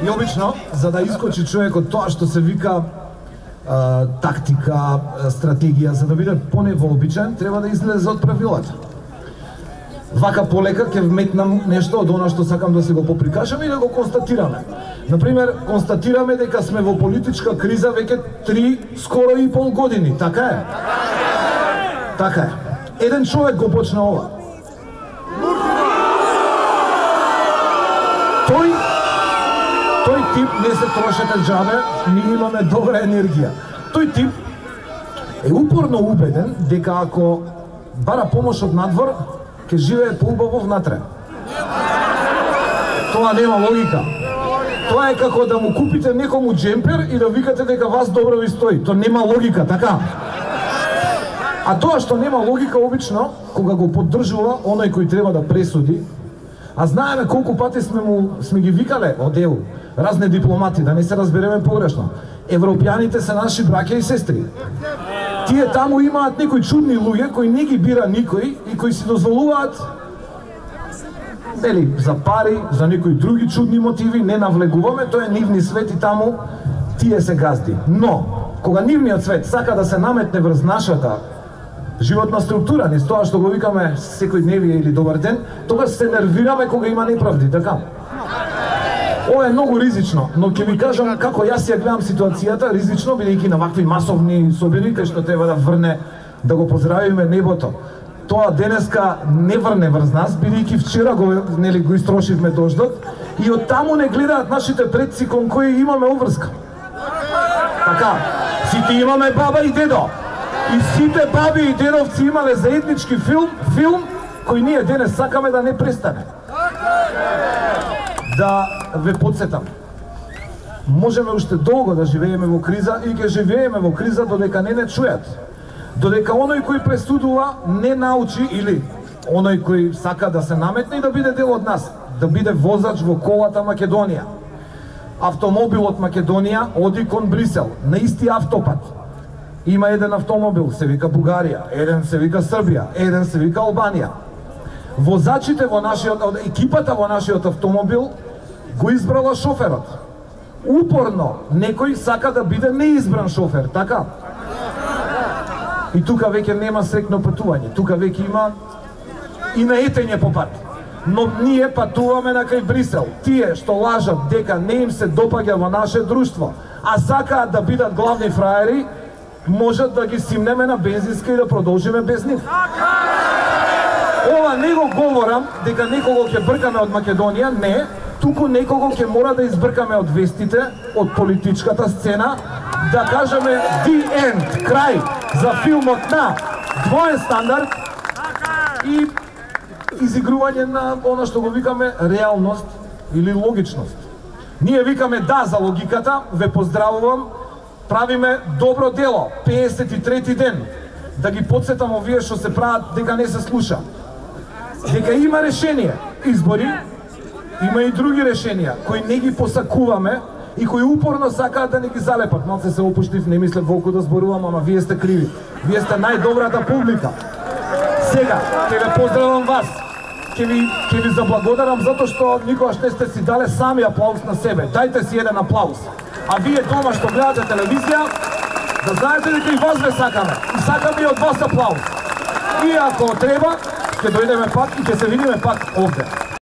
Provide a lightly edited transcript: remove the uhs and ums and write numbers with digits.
И обично, за да искочи човек од тоа што се вика тактика, стратегија, за да биде поневообичен, треба да излезе од правилата. Вака полека ќе вметнам нешто од она што сакам да се го поприкажаме и да го констатираме. Например, констатираме дека сме во политичка криза веќе 3 скоро и пол години, така е? Така е. Еден човек го почна ова. Тој тип не се трошете джабе, ние имаме добра енергија. Тој тип е упорно убеден дека ако бара помош од надвор, ќе живее поубаво внатре. Тоа нема логика. Тоа е како да му купите некому джемпер и да викате дека вас добро ви стои. Тоа нема логика, така? А тоа што нема логика обично, кога го поддржува оној кој треба да пресуди, а знаеме колку пати сме ги викале од ЕУ, разни дипломати, да не се разбереме погрешно. Европјаните се наши браќа и сестри. Тие таму имаат некои чудни луѓе кои не ги бира никој и кои си дозволуваат нели за пари, за некои други чудни мотиви, не навлегуваме, тоа е нивни свет и таму тие се газди. Но кога нивниот свет сака да се наметне врз нашата животна структура, низ тоа што го викаме секојдневие или добар ден, тогаш се нервираме кога има неправди, така? Ова е многу ризично, но ќе ви кажам како јас ја гледам ситуацијата, ризично, бидејќи на вакви масовни собери, кај што треба да врне, да го поздравиме небото. Тоа денеска не врне врз нас, бидејќи вчера го истрошивме дождот, и од таму не гледаат нашите предци кон кои имаме обврска. Така, сите имаме баба и дедо. И сите баби и дедовци имале заеднички филм кој ние денес сакаме да не престане. Да ве подсетам, можеме уште долго да живееме во криза и ќе живееме во криза додека не чујат. Додека оној кој пресудува не научи или оној кој сака да се наметне и да биде дел од нас, да биде возач во колата Македонија. Автомобилот Македонија оди кон Брисел, на исти автопат. Има еден автомобил, се вика Бугарија, еден се вика Србија, еден се вика Албанија. Возачите во нашиот, екипата во нашиот автомобил го избрала шоферот. Упорно некој сака да биде неизбран шофер, така? И тука веќе нема срекно патување, тука веќе има и наетење по пат. Но ние патуваме на кај Брисел. Тие што лажат дека не им се допаѓа во наше друштво, а сакаат да бидат главни фраери, можат да ги симнеме на бензинска и да продолжиме без нив. Ова не го говорам дека некого ќе бркаме од Македонија, не, туку некого ќе мора да избркаме од вестите, од политичката сцена, да кажеме the end, крај за филмот на двоен стандард и изигрување на она што го викаме реалност или логичност. Ние викаме да за логиката, ве поздравувам, правиме добро дело, 53-ти ден, да ги подсетам овие што се прават дека не се слуша. Дека има решение, избори, има и други решенија, кои не ги посакуваме и кои упорно сакаат да не ги залепат. Малце се опуштив, не мислев волку да зборувам, ама вие сте криви. Вие сте најдобрата публика. Сега, ќе ве поздравам вас, ќе ви заблагодарам затоа што никогаш не сте си дале сами аплауз на себе. Дајте си еден аплауз. А вие дома што гледате телевизија, да знаете дека и вас ве сакаме. И сакаме и од вас аплауз. И ако треба, ќе дојдеме пак и ќе се видиме пак овде.